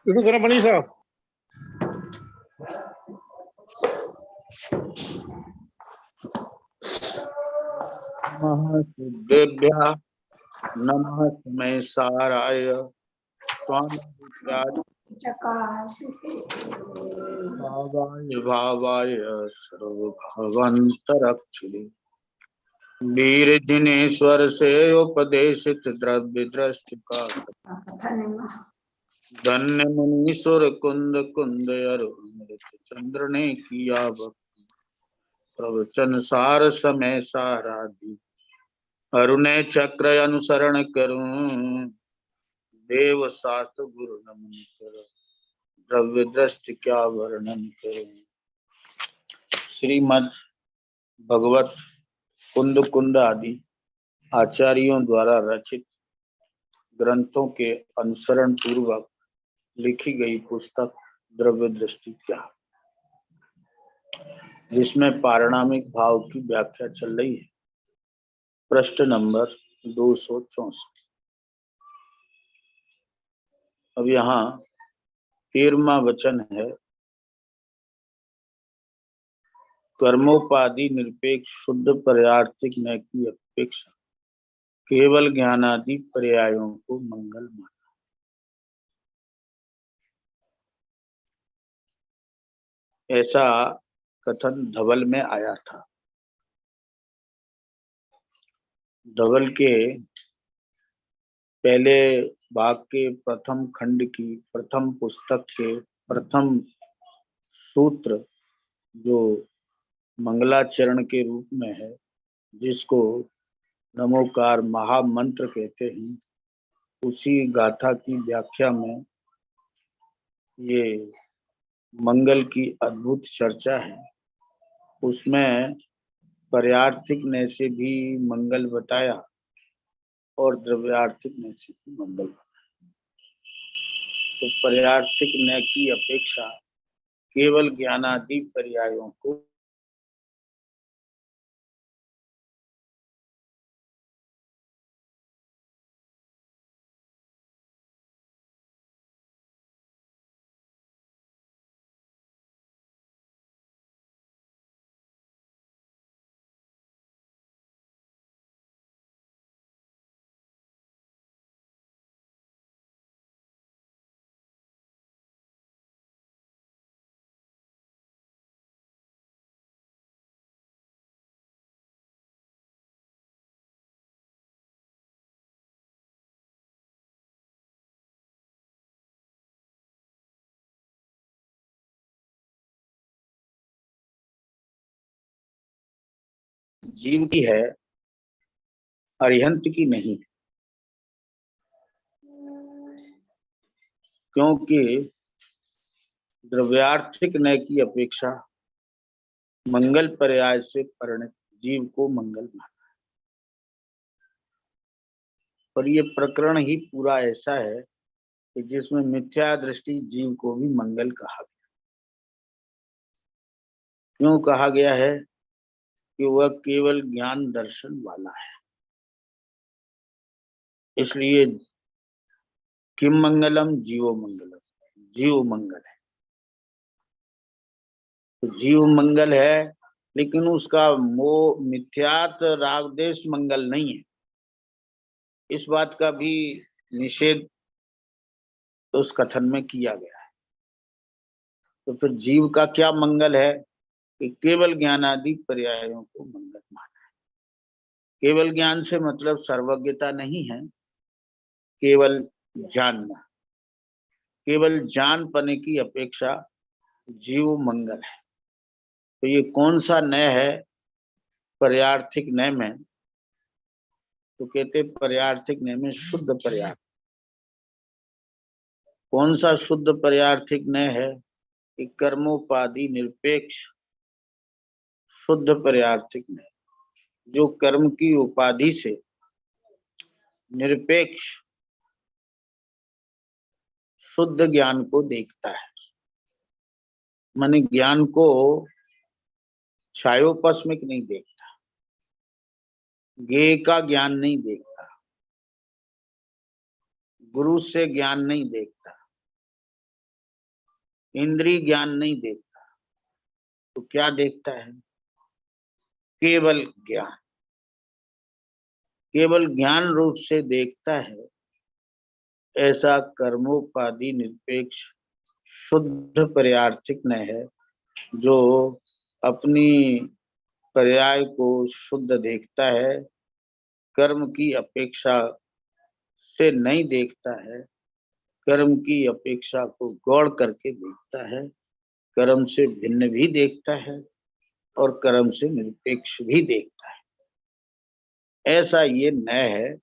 शुरू करें मनीष साहब। नमः सिद्धेभ्यः नमः महेशाराय भावाय भावाय सर्वभवन्तरक्षिणे वीर जिनेश्वर से उपदेशित द्रव्य दृष्टिका धन्य मुनीश्वर कुंद कुंद अरुण चंद्र ने किया भक्ति प्रवचन सार समय साराधि अरुण चक्र अनुसरण करूं देव शास्त्र गुरु नमन कर द्रव्य दृष्टि क्या वर्णन करूं। श्रीमद् भगवत कुंद कुंद आदि आचार्यों द्वारा रचित ग्रंथों के अनुसरण पूर्वक लिखी गई पुस्तक द्रव्य दृष्टि क्या, जिसमें पारिणामिक भाव की व्याख्या चल रही है। पृष्ठ नंबर 264। अब यहाँ 13वां वचन है, कर्मोपाधि निरपेक्ष शुद्ध पर्यार्थिक न की अपेक्षा केवल ज्ञानादि पर्यायों को मंगल माना। ऐसा कथन धवल में आया था। धवल के पहले भाग के प्रथम खंड की प्रथम पुस्तक के प्रथम सूत्र जो मंगलाचरण के रूप में है, जिसको नमोकार महामंत्र कहते हैं, उसी गाथा की व्याख्या में ये मंगल की अद्भुत चर्चा है। उसमें पर्यार्थिक ने से भी मंगल बताया और द्रव्यार्थिक ने से भी मंगल बताया। तो पर्यार्थिक ने की अपेक्षा केवल ज्ञानादि पर्यायों को जीव की है, अरिहंत की नहीं। क्योंकि द्रव्यार्थिक नय की अपेक्षा मंगल पर्याय से परिणत जीव को मंगल माना है। पर ये प्रकरण ही पूरा ऐसा है कि जिसमें मिथ्या दृष्टि जीव को भी मंगल कहा गया। क्यों कहा गया है? कि वह केवल ज्ञान दर्शन वाला है। इसलिए किम मंगलम जीवो मंगलम, जीव मंगल है। तो जीव मंगल है, लेकिन उसका मोह मिथ्यात रागदेश मंगल नहीं है। इस बात का भी निषेध उस कथन में किया गया है। तो फिर जीव का क्या मंगल है? कि केवल ज्ञानादि पर्यायों को मंगल माना है। केवल ज्ञान से मतलब सर्वज्ञता नहीं है, केवल जानना। केवल जान पाने की अपेक्षा जीव मंगल है। तो ये कौन सा नय है पर्यार्थिक नय में? तो कहते पर्यार्थिक नय में शुद्ध पर्यार्थ। कौन सा शुद्ध पर्यार्थिक नय है? कि कर्मोपाधि निरपेक्ष शुद्ध पर्यार्थिक नय, जो कर्म की उपाधि से निरपेक्ष शुद्ध ज्ञान को देखता है। माने ज्ञान को छायोपस्मिक नहीं देखता, ज्ञेय का ज्ञान नहीं देखता, गुरु से ज्ञान नहीं देखता, इंद्रिय ज्ञान नहीं देखता, तो क्या देखता है? केवल ज्ञान, केवल ज्ञान रूप से देखता है। ऐसा कर्मोपाधि निरपेक्ष शुद्ध पर्यार्थिक न है, जो अपनी पर्याय को शुद्ध देखता है, कर्म की अपेक्षा से नहीं देखता है, कर्म की अपेक्षा को गौड़ करके देखता है, कर्म से भिन्न भी देखता है और कर्म से निरपेक्ष भी देखता है। ऐसा ये नय है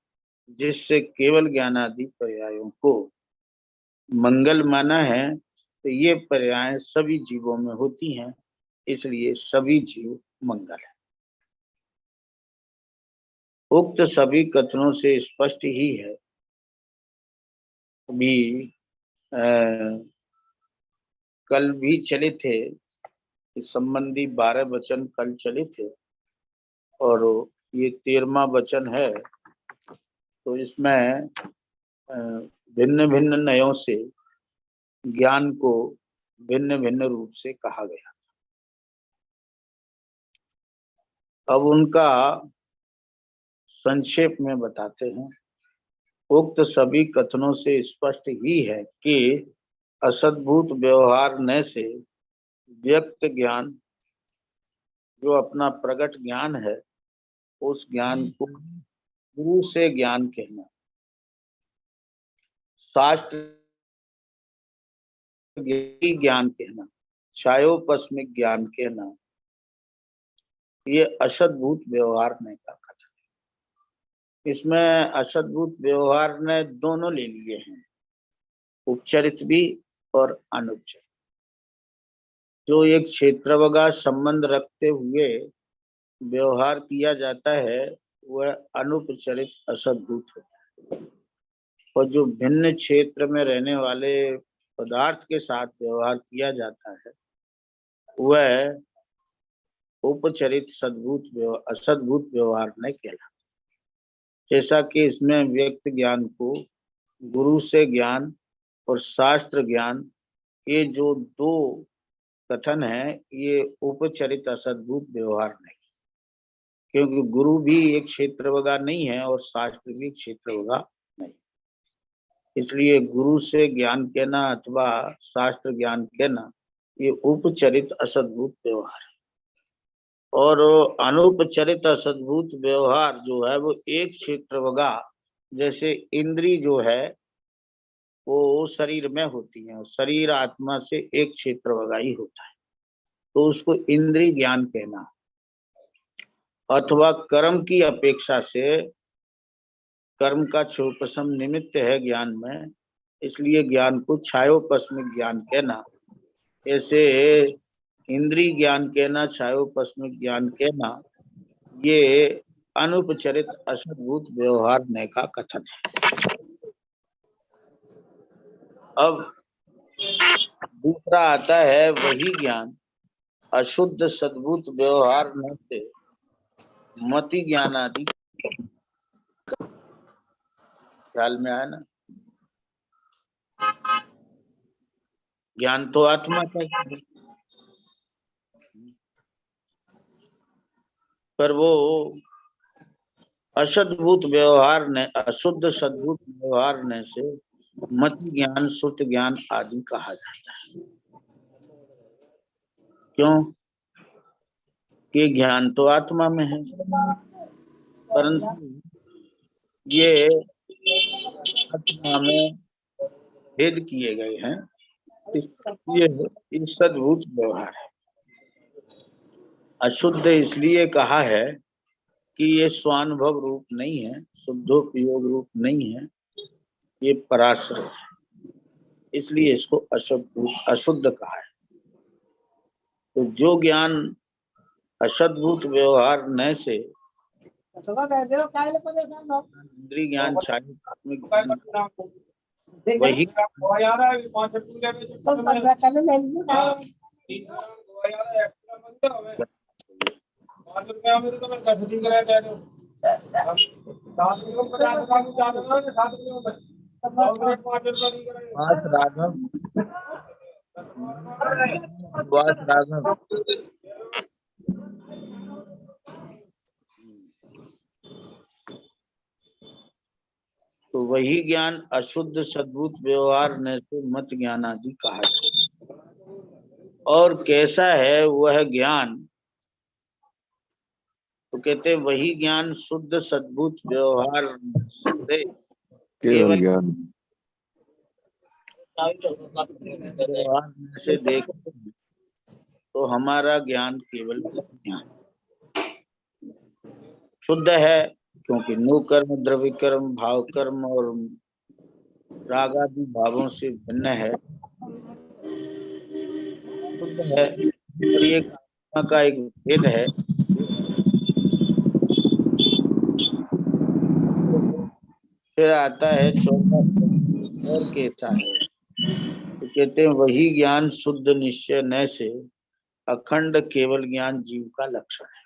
जिससे केवल ज्ञानादि पर्यायों को मंगल माना है। तो ये पर्याय सभी जीवों में होती हैं, इसलिए सभी जीव मंगल है। उक्त सभी कथनों से स्पष्ट ही है। अभी कल भी चले थे, इस संबंधी 12 वचन कल चले थे और ये 13वां वचन है। तो इसमें भिन्न भिन्न नयों से ज्ञान को भिन्न भिन्न रूप से कहा गया। अब उनका संक्षेप में बताते हैं। उक्त सभी कथनों से स्पष्ट ही है कि असद्भूत व्यवहार न से व्यक्त ज्ञान, जो अपना प्रकट ज्ञान है, उस ज्ञान को गुरु से ज्ञान कहना, शास्त्र ज्ञान कहना, छायोपस्मिक ज्ञान कहना, ये असद्भूत व्यवहार ने का कथन है। इसमें असद्भूत व्यवहार ने दोनों ले लिए हैं, उपचरित भी और अनुपचरित। जो एक क्षेत्रवगा संबंध रखते हुए व्यवहार किया जाता है, वह अनुपचरित असद्भूत होता है। और जो भिन्न क्षेत्र में रहने वाले पदार्थ के साथ व्यवहार किया जाता है, वह उपचरित असद्भूत व्यवहार नहीं कहलाता। जैसा कि इसमें व्यक्त ज्ञान को गुरु से ज्ञान और शास्त्र ज्ञान, ये जो दो कथन है, ये उपचरित असद्भूत व्यवहार नहीं, क्योंकि गुरु भी एक क्षेत्रवगा नहीं है और शास्त्र भी क्षेत्रवगा नहीं। इसलिए गुरु से ज्ञान कहना अथवा शास्त्र ज्ञान कहना, ये उपचरित असद्भूत व्यवहार है। और अनुपचरित असद्भूत व्यवहार जो है, वो एक क्षेत्रवगा, जैसे इंद्री जो है वो शरीर में होती है, शरीर आत्मा से एक क्षेत्रवगा ही होता है, तो उसको इंद्रिय ज्ञान कहना। अथवा कर्म की अपेक्षा से, कर्म का क्षोपसम निमित्त है ज्ञान में, इसलिए ज्ञान को छायोपस्मिक ज्ञान कहना। ऐसे इंद्रिय ज्ञान कहना, छायोपस्मिक ज्ञान कहना, ये अनुपचरित असद्भूत व्यवहार ने का कथन है। अब दूसरा आता है वही ज्ञान अशुद्ध सद्भूत व्यवहार न से मति ज्ञान आदि। ख्याल में आया ना? ज्ञान तो आत्मा का है, पर वो असद्भूत व्यवहार ने, अशुद्ध सद्भूत व्यवहार ने से मति ज्ञान, सुत ज्ञान आदि कहा जाता है। क्यों? कि ज्ञान तो आत्मा में है, परंतु ये आत्मा में भेद किए गए हैं, ये सद्भूत व्यवहार है। अशुद्ध इसलिए कहा है कि ये स्वानुभव रूप नहीं है, शुद्धोपयोग रूप नहीं है, ये पराश्रय है, इसलिए इसको अशुद्ध कहा है। तो जो ज्ञान असद्भूत व्यवहार न से इंद्रिय ज्ञान, छायोपस्मिक ज्ञान, वही राघव वास राघव। तो वही ज्ञान अशुद्ध सद्भूत व्यवहार न से मत ज्ञान आदि कहा जाए। और कैसा है वह ज्ञान? तो कहते हैं वही ज्ञान शुद्ध सद्भूत व्यवहार से केवल ज्ञान व्यवहार से देख तो हमारा ज्ञान केवल ज्ञान शुद्ध है, क्योंकि नो कर्म, द्रव्य कर्म, भाव कर्म और राग आदि भावों से भिन्न है, शुद्ध है। और ये आत्मा का एक भेद है। फिर आता है 14 प्रश्न, और कैसा है? तो कहते हैं वही ज्ञान शुद्ध निश्चय न से अखंड केवल ज्ञान जीव का लक्षण है।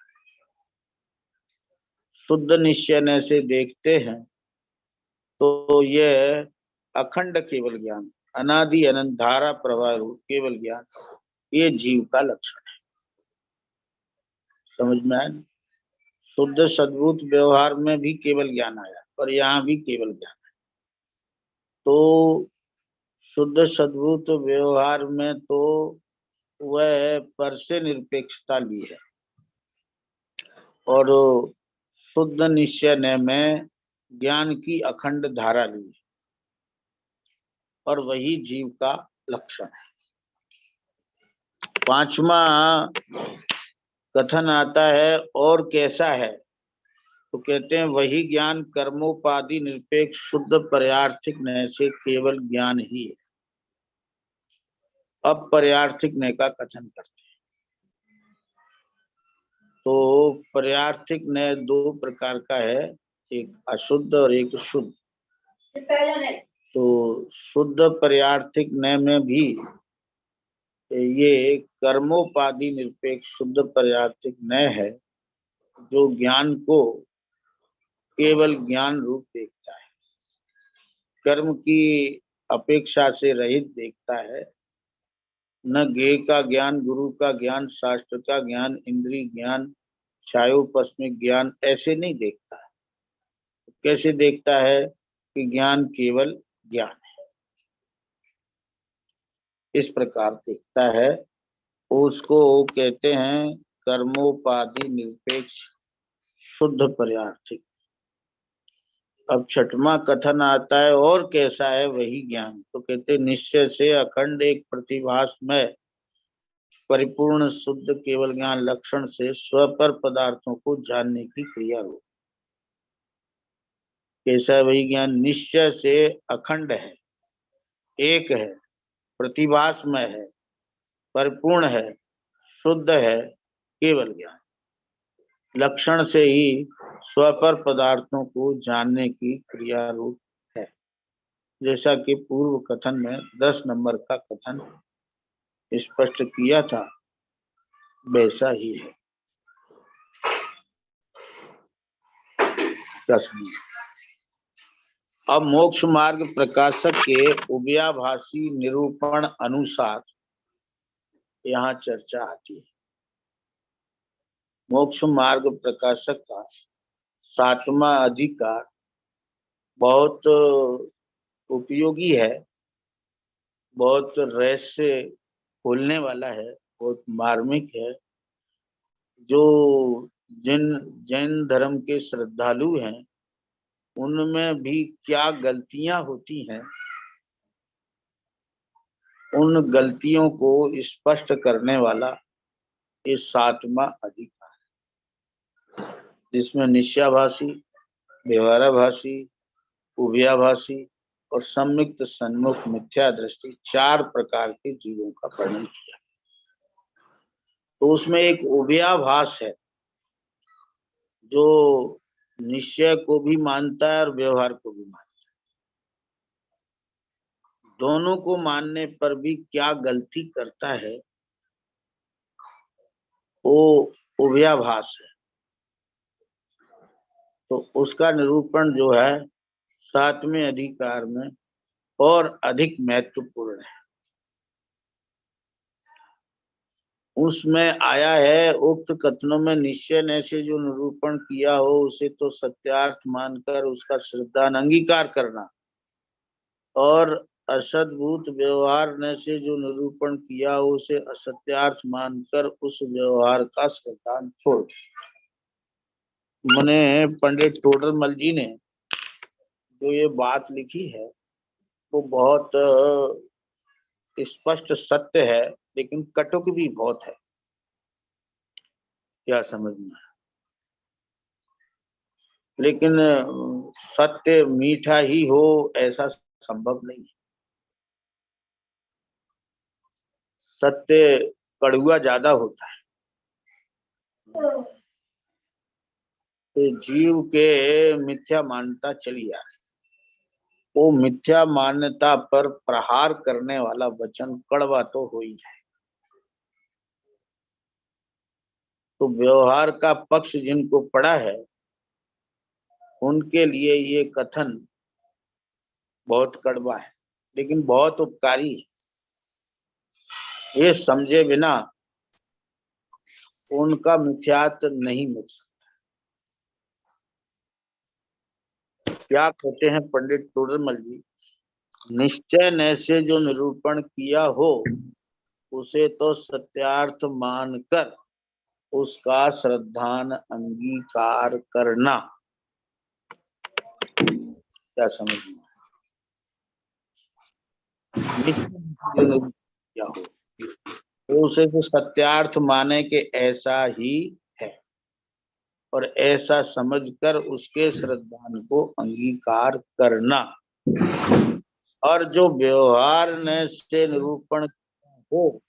शुद्ध निश्चय न से देखते हैं तो यह अखंड केवल ज्ञान, अनादि अनंत धारा प्रवाह रूप केवल ज्ञान, ये जीव का लक्षण है। समझ में आया? शुद्ध सद्भूत व्यवहार में भी केवल ज्ञान आया और यहाँ भी केवल ज्ञान है। तो शुद्ध सद्भूत व्यवहार में तो वह पर से निरपेक्षता ली है, और शुद्ध निश्चय में ज्ञान की अखंड धारा ली है, और वही जीव का लक्षण है। पांचवा कथन आता है और कैसा है? तो कहते हैं वही ज्ञान कर्मोपाधि निरपेक्ष शुद्ध पर्यार्थिक नय से केवल ज्ञान ही है। अब पर्यार्थिक नय का कथन करते हैं। तो पर्यार्थिक नय दो प्रकार का है, एक अशुद्ध और एक शुद्ध। तो शुद्ध पर्यार्थिक नय में भी ये कर्मोपाधि निरपेक्ष शुद्ध पर्यार्थिक नय है, जो ज्ञान को केवल ज्ञान रूप देखता है, कर्म की अपेक्षा से रहित देखता है। न ज्ञेय का ज्ञान, गुरु का ज्ञान, शास्त्र का ज्ञान, इंद्रिय ज्ञान, छायोपस्मिक ज्ञान ऐसे नहीं देखता है। कैसे देखता है? कि ज्ञान केवल ज्ञान है, इस प्रकार देखता है। उसको कहते हैं कर्मोपाधि निरपेक्ष शुद्ध पर्यार्थिक। अब छठवां कथन आता है और कैसा है वही ज्ञान? तो कहते निश्चय से अखंड एक प्रतिभास में परिपूर्ण शुद्ध केवल ज्ञान लक्षण से स्वपर पदार्थों को जानने की क्रिया रूप। कैसा है वही ज्ञान? निश्चय से अखंड है, एक है, प्रतिभास में है, परिपूर्ण है, शुद्ध है, केवल ज्ञान लक्षण से ही स्वपर पदार्थों को जानने की क्रिया रूप है। जैसा कि पूर्व कथन में 10 नंबर का कथन स्पष्ट किया था, वैसा ही है। अब मोक्ष मार्ग प्रकाशक के उभयाभासी निरूपण अनुसार यहाँ चर्चा आती है। मोक्ष मार्ग प्रकाशक का 7वां अधिकार बहुत उपयोगी है, बहुत रहस्य खोलने वाला है, बहुत मार्मिक है। जो जिन जैन धर्म के श्रद्धालु हैं उनमें भी क्या गलतियां होती हैं, उन गलतियों को स्पष्ट करने वाला इस 7वां अधिकार, जिसमें निश्चयाभासी, व्यवहाराभासी, उभयाभासी और सम्मिक्त सन्मुख मिथ्या दृष्टि 4 प्रकार के जीवों का वर्णन किया। तो उसमें एक उभयाभास है जो निश्चय को भी मानता है और व्यवहार को भी मानता है। दोनों को मानने पर भी क्या गलती करता है, वो उभयाभास है। तो उसका निरूपण जो है 7वें अधिकार में और अधिक महत्वपूर्ण है। उसमें आया है, उक्त कथनों में निश्चय न से जो निरूपण किया हो उसे तो सत्यार्थ मानकर उसका श्रद्धा अंगीकार करना, और असद्भूत व्यवहार न से जो निरूपण किया हो उसे असत्यार्थ मानकर उस व्यवहार का श्रद्धा छोड़। मैंने पंडित टोडरमल जी ने जो ये बात लिखी है वो बहुत स्पष्ट सत्य है, लेकिन कटुक भी बहुत है। क्या समझना, लेकिन सत्य मीठा ही हो ऐसा संभव नहीं है। सत्य कड़ुआ ज्यादा होता है। तो जीव के मिथ्या मान्यता चली आ रही, वो मिथ्या मान्यता पर प्रहार करने वाला वचन कड़वा तो हो ही जाए। तो व्यवहार का पक्ष जिनको पड़ा है उनके लिए ये कथन बहुत कड़वा है, लेकिन बहुत उपकारी है। ये समझे बिना उनका मिथ्यात नहीं मिल सकता। क्या कहते हैं पंडित टोडरमल जी, निश्चय न से जो निरूपण किया हो उसे तो सत्यार्थ मानकर उसका श्रद्धान अंगीकार करना। क्या समझ में क्या हो तो उसे तो सत्यार्थ माने के ऐसा ही है, और ऐसा समझकर उसके श्रद्धान को अंगीकार करना, और जो व्यवहार न से निरूपण हो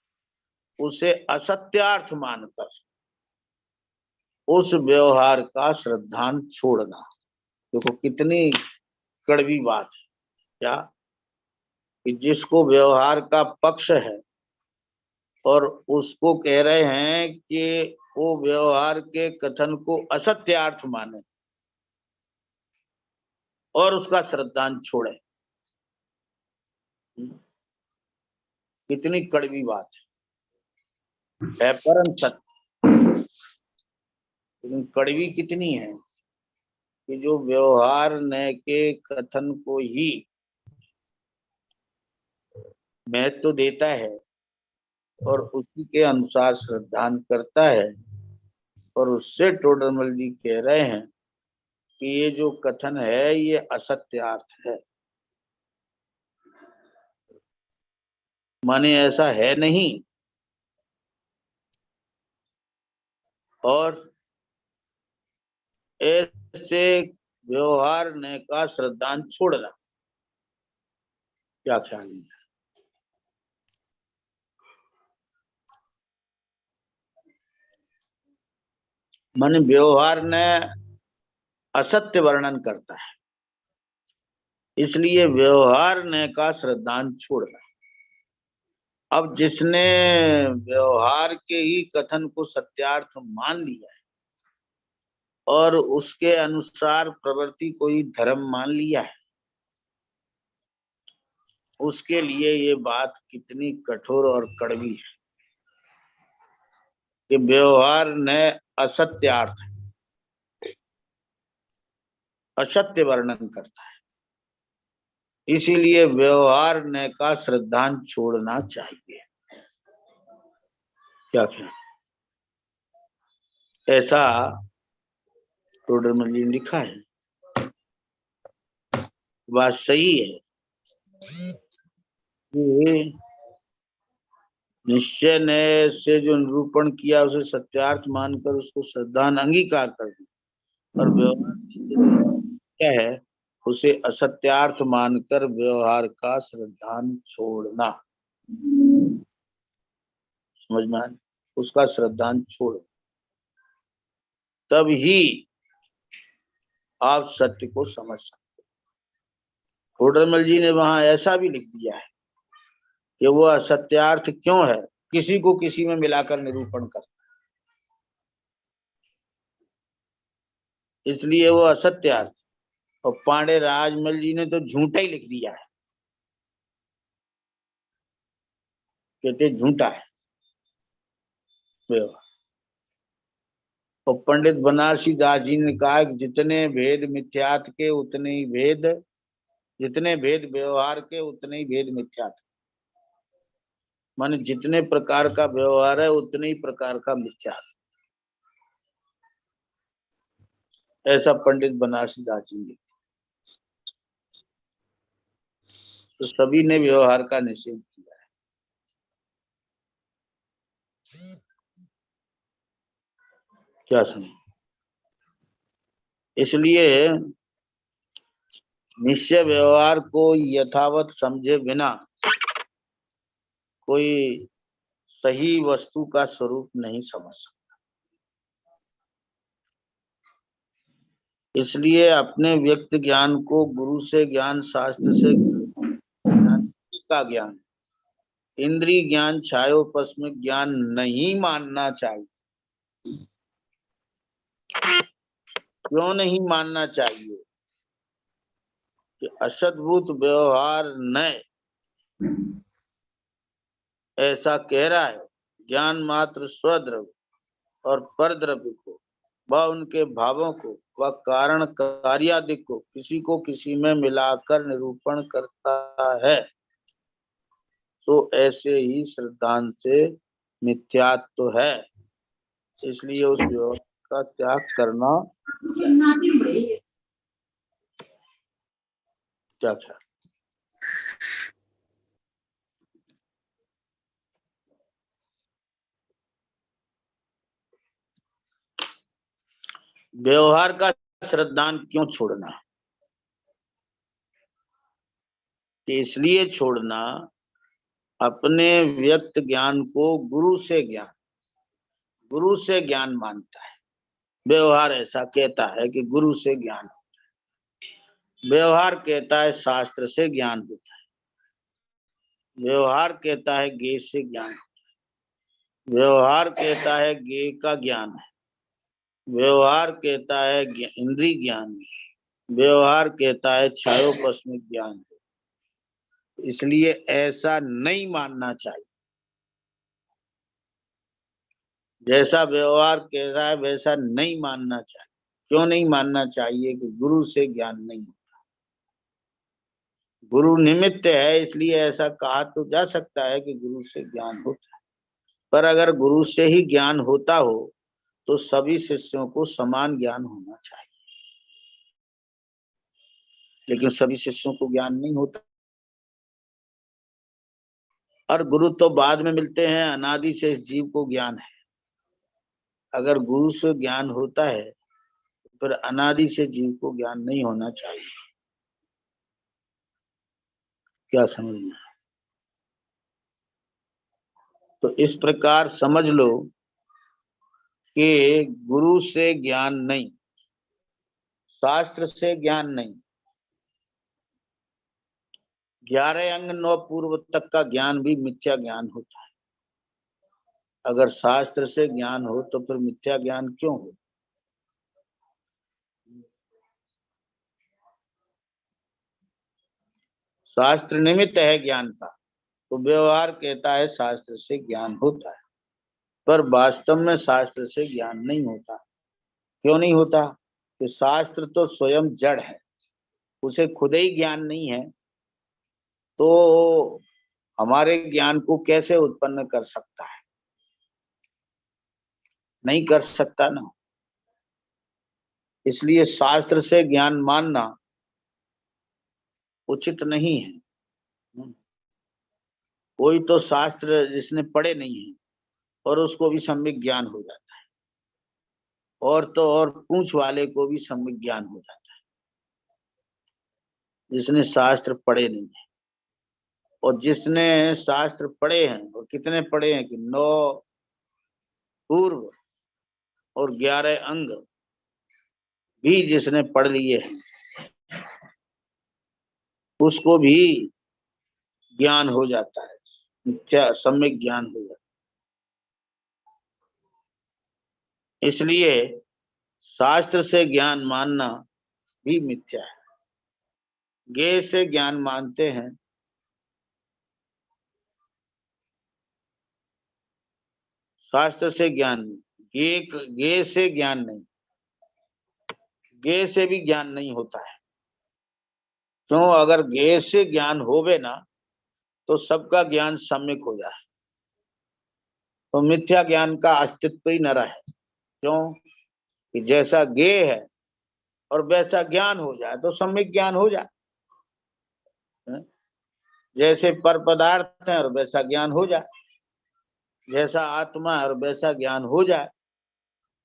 उसे असत्यार्थ मानकर उस व्यवहार का श्रद्धान छोड़ना। देखो कितनी कड़वी बात है। क्या कि जिसको व्यवहार का पक्ष है और उसको कह रहे हैं कि वो व्यवहार के कथन को असत्यार्थ माने और उसका श्रद्धान छोड़े। कितनी कड़वी बात है परम सत्य, लेकिन कड़वी कितनी है कि जो व्यवहार न के कथन को ही महत्व देता है और उसी के अनुसार श्रद्धान करता है, और उससे टोडरमल जी कह रहे हैं कि ये जो कथन है ये असत्यार्थ है, माने ऐसा है नहीं, और ऐसे व्यवहार ने का श्रद्धान छोड़ना। क्या ख्याल है? माने व्यवहार ने असत्य वर्णन करता है, इसलिए व्यवहार ने का श्रद्धान छोड़ना। अब जिसने व्यवहार के ही कथन को सत्यार्थ मान लिया है और उसके अनुसार प्रवृत्ति को ही धर्म मान लिया है, उसके लिए ये बात कितनी कठोर और कड़वी है कि व्यवहार ने असत्यार्थ असत्य वर्णन करता है, इसीलिए व्यवहार ने का श्रद्धान छोड़ना चाहिए। क्या ख्याल? ऐसा टोडरमल जी ने लिखा है। बात सही है कि निश्चय ने से जो निरूपण किया उसे सत्यार्थ मानकर उसको श्रद्धान अंगीकार कर दिया, और व्यवहार क्या है उसे असत्यार्थ मानकर व्यवहार का श्रद्धान छोड़ना। समझ में आया? उसका श्रद्धान छोड़, तब ही आप सत्य को समझ सकते। टोडरमल जी ने वहां ऐसा भी लिख दिया है कि वो असत्यार्थ क्यों है, किसी को किसी में मिलाकर निरूपण कर, इसलिए वो असत्यार्थ। और पांडे राजमल जी ने तो झूठा ही लिख दिया है, कहते झूठा है। व्यवहार। और पंडित बनारसी दास जी ने कहा कि जितने भेद मिथ्यात्व के उतने ही भेद, जितने भेद व्यवहार के उतने ही भेद मिथ्यात्व। माने जितने प्रकार का व्यवहार है उतने ही प्रकार का मिथ्यात्व। ऐसा पंडित बनारसी दास जी ने। तो सभी ने व्यवहार का निषेध किया है। क्या समझ? इसलिए निश्चय व्यवहार को यथावत समझे बिना कोई सही वस्तु का स्वरूप नहीं समझ सकता। इसलिए अपने व्यक्त ज्ञान को गुरु से ज्ञान, शास्त्र से ज्ञान का ज्ञान, इंद्रिय ज्ञान, छायोपस्मिक ज्ञान नहीं मानना चाहिए। क्यों नहीं मानना चाहिए? कि असद्भूत व्यवहार न ऐसा कह रहा है। ज्ञान मात्र स्वद्रव्य और परद्रव्य को व उनके भावों को व कारण कार्यादि को किसी में मिलाकर निरूपण करता है। तो ऐसे ही सिद्धांत से मिथ्यात्व है। इसलिए उस व्यवहार का त्याग करना क्या था। व्यवहार का श्रद्धांत क्यों छोड़ना है? कि इसलिए छोड़ना, अपने व्यक्त ज्ञान को गुरु से ज्ञान मानता है। व्यवहार ऐसा कहता है कि गुरु से ज्ञान होता है। व्यवहार कहता है शास्त्र से ज्ञान होता है। व्यवहार कहता है ज्ञेय से ज्ञान होता है। व्यवहार कहता है ज्ञेय का ज्ञान है। व्यवहार कहता है इंद्रिय ज्ञान है। व्यवहार कहता है छायोपस्मिक ज्ञान है। इसलिए ऐसा नहीं मानना चाहिए। जैसा व्यवहार कह रहा है वैसा नहीं मानना चाहिए। क्यों नहीं मानना चाहिए? कि गुरु से ज्ञान नहीं होता। गुरु निमित्त है, इसलिए ऐसा कहा तो जा सकता है कि गुरु से ज्ञान होता है। पर अगर गुरु से ही ज्ञान होता हो तो सभी शिष्यों को समान ज्ञान होना चाहिए। लेकिन सभी शिष्यों को ज्ञान नहीं होता। और गुरु तो बाद में मिलते हैं, अनादि से इस जीव को ज्ञान है। अगर गुरु से ज्ञान होता है तो फिर अनादि से जीव को ज्ञान नहीं होना चाहिए। क्या समझना? तो इस प्रकार समझ लो कि गुरु से ज्ञान नहीं, शास्त्र से ज्ञान नहीं, 11 अंग 9 पूर्व तक का ज्ञान भी मिथ्या ज्ञान होता है। अगर शास्त्र से ज्ञान हो तो फिर मिथ्या ज्ञान क्यों हो? शास्त्र निमित्त है ज्ञान का, तो व्यवहार कहता है शास्त्र से ज्ञान होता है। पर वास्तव में शास्त्र से ज्ञान नहीं होता। क्यों नहीं होता? कि शास्त्र तो स्वयं जड़ है, उसे खुद ही ज्ञान नहीं है, तो हमारे ज्ञान को कैसे उत्पन्न कर सकता है? नहीं कर सकता ना। इसलिए शास्त्र से ज्ञान मानना उचित नहीं है। कोई तो शास्त्र जिसने पढ़े नहीं है और उसको भी सम्यक ज्ञान हो जाता है, और तो और पूंछ वाले को भी सम्यक ज्ञान हो जाता है जिसने शास्त्र पढ़े नहीं है। और जिसने शास्त्र पढ़े हैं, और कितने पढ़े हैं? कि 9 पूर्व और 11 अंग भी जिसने पढ़ लिए हैं, उसको भी ज्ञान हो जाता है, क्या सम्यक ज्ञान हो जाता है। इसलिए शास्त्र से ज्ञान मानना भी मिथ्या है। ज्ञेय से ज्ञान मानते हैं। शास्त्र से ज्ञान, गे से ज्ञान नहीं, गे से भी ज्ञान नहीं होता है। क्यों? अगर गे से ज्ञान होवे ना तो सबका ज्ञान सम्यक हो जाए, तो मिथ्या ज्ञान का अस्तित्व ही न रहे। क्यों? कि जैसा गे है और वैसा ज्ञान हो जाए तो सम्यक ज्ञान हो जाए। जैसे पर पदार्थ है और वैसा ज्ञान हो जाए, जैसा आत्मा है और वैसा ज्ञान हो जाए,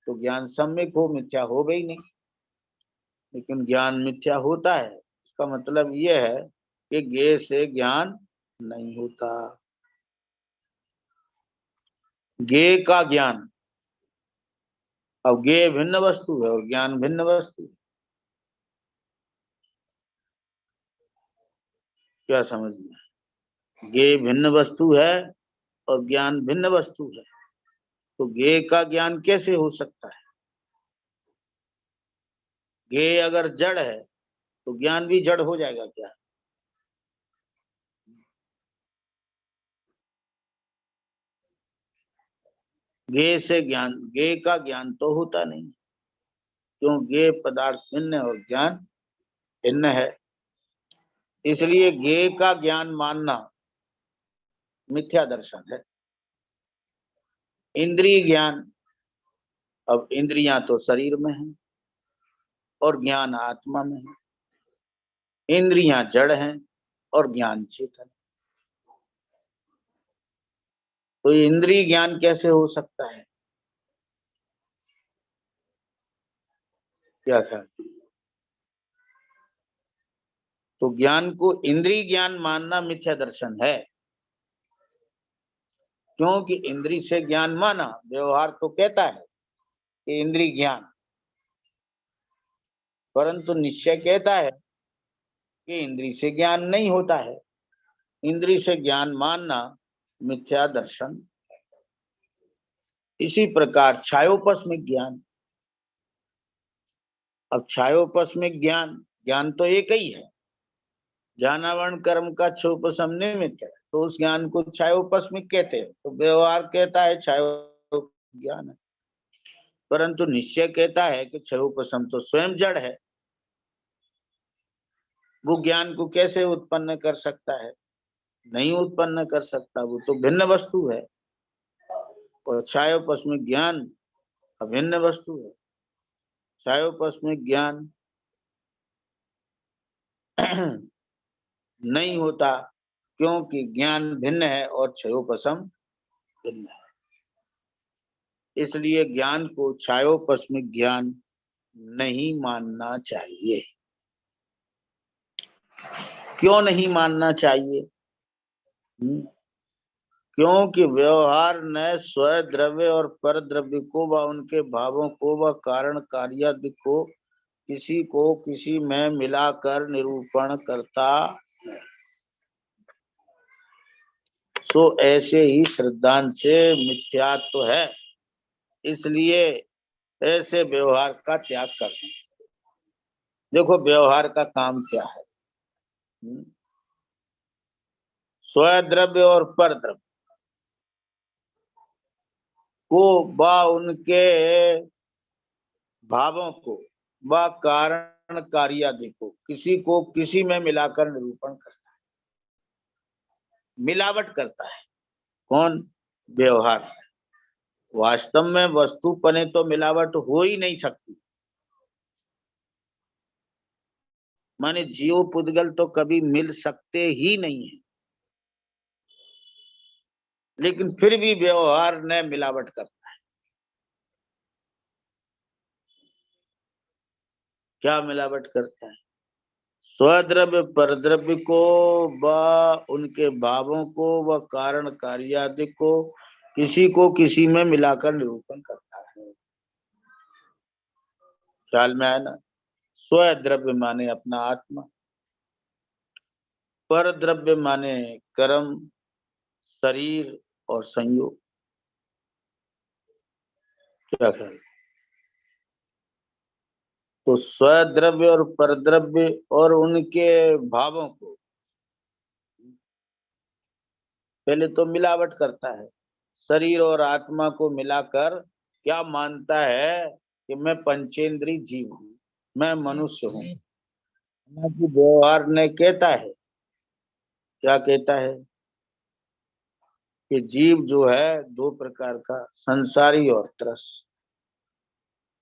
तो ज्ञान सम्यक हो, मिथ्या हो भी नहीं। लेकिन ज्ञान मिथ्या होता है, इसका मतलब यह है कि गे से ज्ञान नहीं होता। गे का ज्ञान, अब गे भिन्न वस्तु है और ज्ञान भिन्न वस्तु है। क्या समझ में? गे भिन्न वस्तु है और ज्ञान भिन्न वस्तु है, तो गे का ज्ञान कैसे हो सकता है? गे अगर जड़ है तो ज्ञान भी जड़ हो जाएगा क्या? गे से ज्ञान, गे का ज्ञान तो होता नहीं, क्यों? गे पदार्थ भिन्न है और ज्ञान भिन्न है, इसलिए गे का ज्ञान मानना मिथ्या दर्शन है। इंद्रिय ज्ञान, अब इंद्रियां तो शरीर में है और ज्ञान आत्मा में है। इंद्रियां जड़ हैं और ज्ञान चेतन। तो इंद्रिय ज्ञान कैसे हो सकता है? क्या था? तो ज्ञान को इंद्रिय ज्ञान मानना मिथ्या दर्शन है, क्योंकि इंद्रिय से ज्ञान माना, व्यवहार तो कहता है कि इंद्रिय ज्ञान, परंतु निश्चय कहता है कि इंद्रिय से ज्ञान नहीं होता है। इंद्रिय से ज्ञान मानना मिथ्या दर्शन। इसी प्रकार छायोपस्मिक ज्ञान, अब छायोपस्मिक ज्ञान, ज्ञान तो एक ही है, ज्ञानावरण कर्म का क्षोपसम निमित्त है, तो उस ज्ञान को छायोपस्मिक कहते हैं। तो व्यवहार कहता है छायो ज्ञान है, परंतु निश्चय कहता है कि क्षयोपशम तो स्वयं जड़ है, वो ज्ञान को कैसे उत्पन्न कर सकता है? नहीं उत्पन्न कर सकता, वो तो भिन्न वस्तु है। और छायोपस्मिक ज्ञान अभिन्न वस्तु है। छायोपस्मिक ज्ञान नहीं होता, क्योंकि ज्ञान भिन्न है और क्षयोपशम भिन्न है। इसलिए ज्ञान को छायोपस्मिक ज्ञान नहीं मानना चाहिए। क्यों नहीं मानना चाहिए? क्योंकि व्यवहार न स्वय द्रव्य और पर द्रव्य को व उनके भावों को व कारण कार्यादि को किसी को किसी में मिलाकर निरूपण करता है। सो ऐसे ही श्रद्धांत से मिथ्यात्व है, इसलिए ऐसे व्यवहार का त्याग करना। देखो व्यवहार का काम क्या है? स्वद्रव्य और पर द्रव्य को व उनके भावों को व कारण कार्यादि को किसी को किसी में मिलाकर निरूपण करता है, मिलावट करता है। कौन? व्यवहार। वास्तव में वस्तुपने तो मिलावट हो ही नहीं सकती, माने जीव पुद्गल तो कभी मिल सकते ही नहीं है, लेकिन फिर भी व्यवहार ने मिलावट करता है। क्या मिलावट करता है? स्वद्रव्य परद्रव्य को व उनके भावों को व कारण कार्यादि को किसी को किसी में मिलाकर निरूपण करता है। ख्याल में आया ना? स्वद्रव्य माने अपना आत्मा, पर द्रव्य माने कर्म, शरीर और संयोग। क्या ख्याल? तो स्वद्रव्य और परद्रव्य और उनके भावों को पहले तो मिलावट करता है, शरीर और आत्मा को मिलाकर क्या मानता है कि मैं पंचेंद्रीय जीव हूँ, मैं मनुष्य हूँ। व्यवहार ने कहता है, क्या कहता है कि जीव जो है दो प्रकार का, संसारी और त्रस।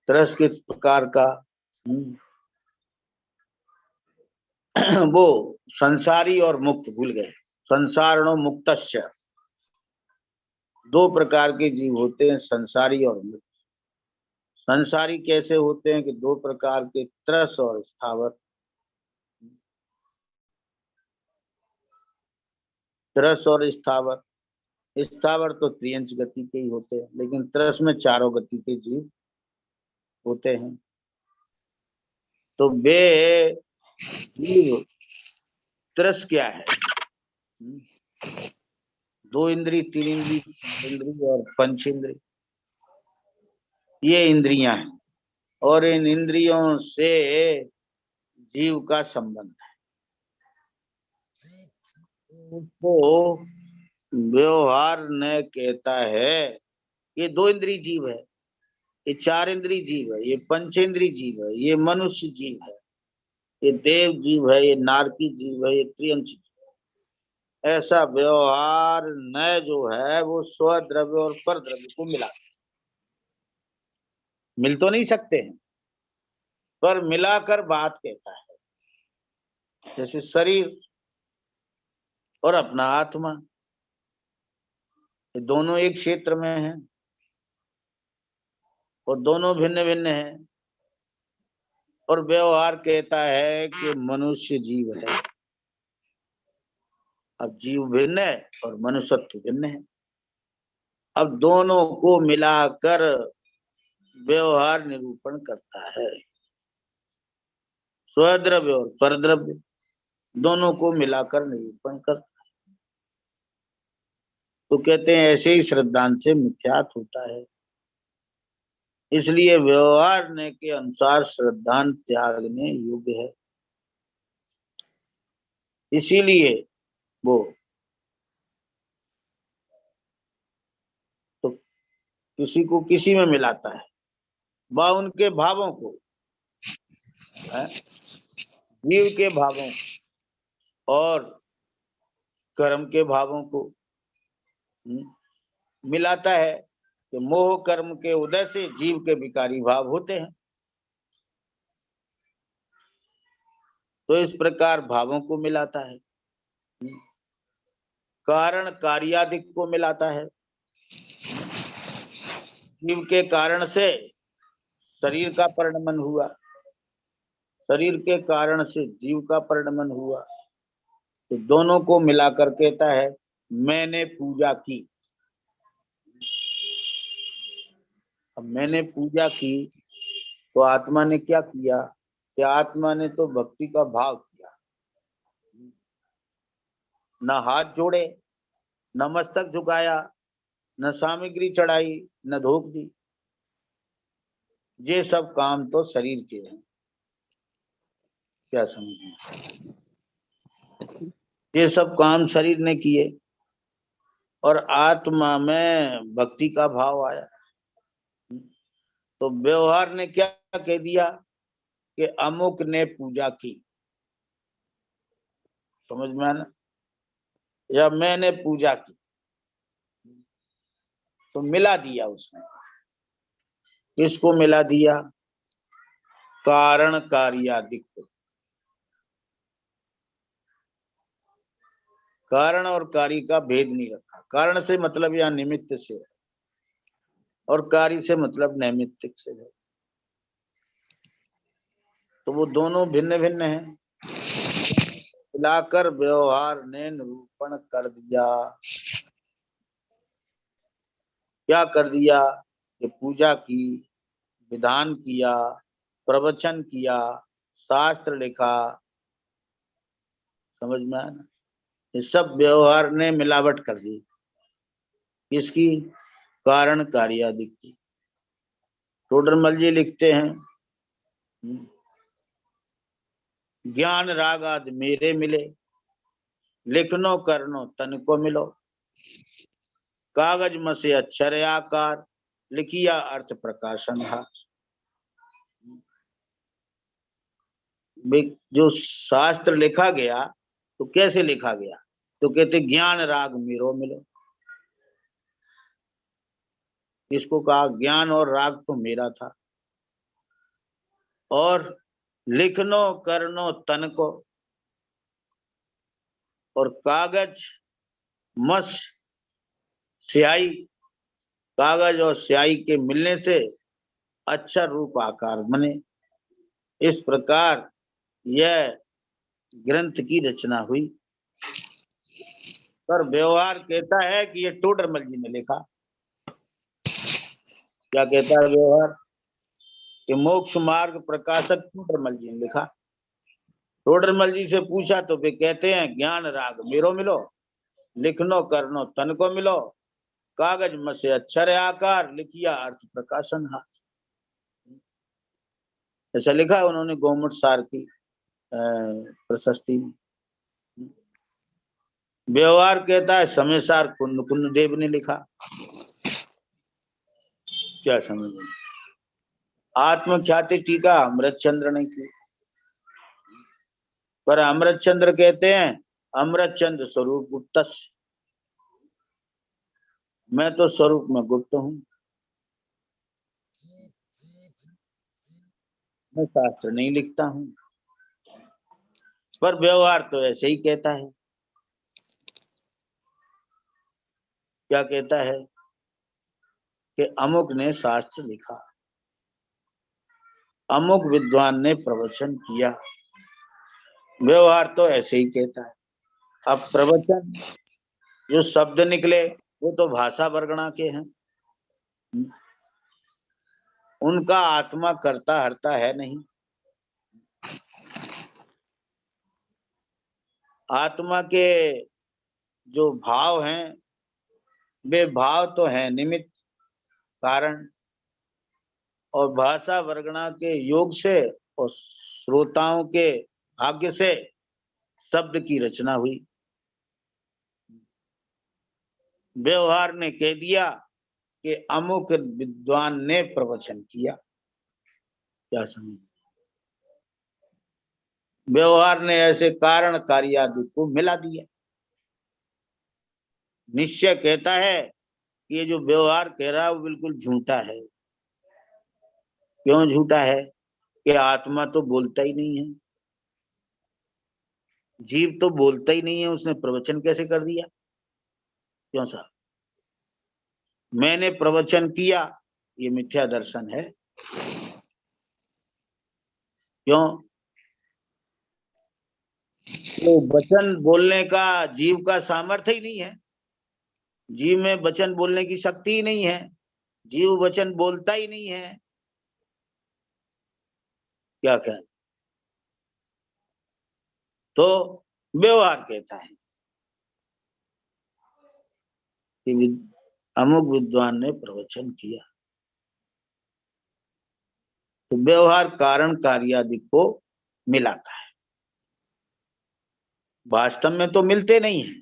त्रस किस प्रकार का? वो संसारी और मुक्त, भूल गए। संसारणो मुक्तस्य, दो प्रकार के जीव होते हैं, संसारी और मुक्त। संसारी कैसे होते हैं कि दो प्रकार के, त्रस और स्थावर। त्रस और स्थावर। स्थावर तो त्रियंच गति के ही होते हैं, लेकिन त्रस में चारों गति के जीव होते हैं। तो वे जीव, त्रस क्या है? दो इंद्री, तीन इंद्री, इंद्री और पंच इंद्री, ये इंद्रियां हैं। और इन इंद्रियों से जीव का संबंध है। उसको व्यवहार ने कहता है ये दो इंद्रिय जीव है, ये चार इंद्रिय जीव है, ये पंचेंद्रिय जीव है, ये मनुष्य जीव है, ये देव जीव है, ये नारकी जीव है, ये त्रियंच जीव है। ऐसा व्यवहार न जो है वो स्वद्रव्य और परद्रव्य को मिला, मिल तो नहीं सकते हैं पर मिलाकर बात कहता है। जैसे शरीर और अपना आत्मा, ये दोनों एक क्षेत्र में हैं और दोनों भिन्न भिन्न हैं। और व्यवहार कहता है कि मनुष्य जीव है। अब जीव भिन्न है और मनुष्यत्व भिन्न है। अब दोनों को मिलाकर व्यवहार निरूपण करता है। स्वद्रव्य और परद्रव्य दोनों को मिलाकर निरूपण करता है। तो कहते हैं ऐसे ही श्रद्धांत से मिथ्यात होता है। इसलिए व्यवहार ने के अनुसार श्रद्धांत त्यागने योग्य है। इसीलिए वो तो किसी को किसी में मिलाता है, व उनके भावों को, जीव के भावों और कर्म के भावों को मिलाता है कि मोह कर्म के उदय से जीव के विकारी भाव होते हैं। तो इस प्रकार भावों को मिलाता है, कारण कार्यादिक को मिलाता है। जीव के कारण से शरीर का परिणमन हुआ, शरीर के कारण से जीव का परिणमन हुआ। तो दोनों को मिलाकर कहता है मैंने पूजा की। अब मैंने पूजा की तो आत्मा ने क्या किया कि आत्मा ने तो भक्ति का भाव किया। न हाथ जोड़े, न मस्तक झुकाया, न सामग्री चढ़ाई, न धूप दी। ये सब काम तो शरीर के हैं। क्या समझे? ये सब काम शरीर ने किए और आत्मा में भक्ति का भाव आया। तो व्यवहार ने क्या कह दिया कि अमुक ने पूजा की, समझ में आना, या मैंने पूजा की, तो मिला दिया उसने। किसको मिला दिया? कारण कार्यादिक को। कारण और कार्य का भेद नहीं रखा। कारण से मतलब यहाँ निमित्त से है और कार्य से मतलब नैमित्तिक से है। तो वो दोनों भिन्न भिन्न हैं। मिलाकर व्यवहार ने निरूपण कर दिया। क्या कर दिया? कि पूजा की, विधान किया, प्रवचन किया, शास्त्र लिखा। समझ में आया ना? ये सब व्यवहार ने मिलावट कर दी। किसकी? कारण कार्यादि की। टोडरमल जी लिखते हैं ज्ञान राग आदि मेरे मिले, लिखनो करनो तन को मिलो। कागज मसे अक्षर आकार, लिखिया अर्थ प्रकाशन हा। जो शास्त्र लिखा गया तो कैसे लिखा गया, तो कहते ज्ञान राग मेरो मिलो। इसको कहा ज्ञान और राग तो मेरा था, और लिखनो करनो तन को, और कागज मस स्याही, कागज और स्याही के मिलने से अक्षर रूप आकार बने। इस प्रकार यह ग्रंथ की रचना हुई। पर व्यवहार कहता है कि ये टोडरमल जी ने लिखा। क्या कहता है व्यवहार, कि मोक्ष मार्ग प्रकाशक टोडरमल जी ने लिखा। टोडरमल जी से पूछा तो वे कहते हैं ज्ञान राग मेरो मिलो, लिखनो करनो तन को मिलो, कागज मसे अक्षर आकार, लिखिया अर्थ प्रकाशन हा। ऐसा लिखा है उन्होंने गोमुख सार की प्रशस्ति में। व्यवहार कहता है समय सार कुंद कुंद देव ने लिखा। क्या समझ में, आत्मख्याति टीका अमृतचंद्र ने की। पर अमृतचंद्र कहते हैं अमृतचंद्र स्वरूप गुप्त, मैं तो स्वरूप में गुप्त हूं, मैं शास्त्र नहीं लिखता हूं। पर व्यवहार तो ऐसे ही कहता है। क्या कहता है कि अमुक ने शास्त्र लिखा, अमुक विद्वान ने प्रवचन किया। व्यवहार तो ऐसे ही कहता है। अब प्रवचन जो शब्द निकले वो तो भाषा वर्गणा के हैं, उनका आत्मा करता हरता है नहीं। आत्मा के जो भाव हैं वे भाव तो हैं निमित्त कारण, और भाषा वर्गणा के योग से और श्रोताओं के भाग्य से शब्द की रचना हुई। व्यवहार ने कह दिया कि अमुक विद्वान ने प्रवचन किया। क्या समझ, व्यवहार ने ऐसे कारण कार्यादि को मिला दिया। निश्चय कहता है कि ये जो व्यवहार कह रहा है वो बिल्कुल झूठा है। क्यों झूठा है, कि आत्मा तो बोलता ही नहीं है, जीव तो बोलता ही नहीं है, उसने प्रवचन कैसे कर दिया। क्यों साहब, मैंने प्रवचन किया, ये मिथ्या दर्शन है। क्यों, तो वचन बोलने का जीव का सामर्थ्य ही नहीं है, जीव में वचन बोलने की शक्ति ही नहीं है, जीव वचन बोलता ही नहीं है। क्या कहें, तो व्यवहार कहता है कि अमुक विद्वान ने प्रवचन किया। तो व्यवहार कारण कार्यादि को मिलाता है, वास्तव में तो मिलते नहीं है।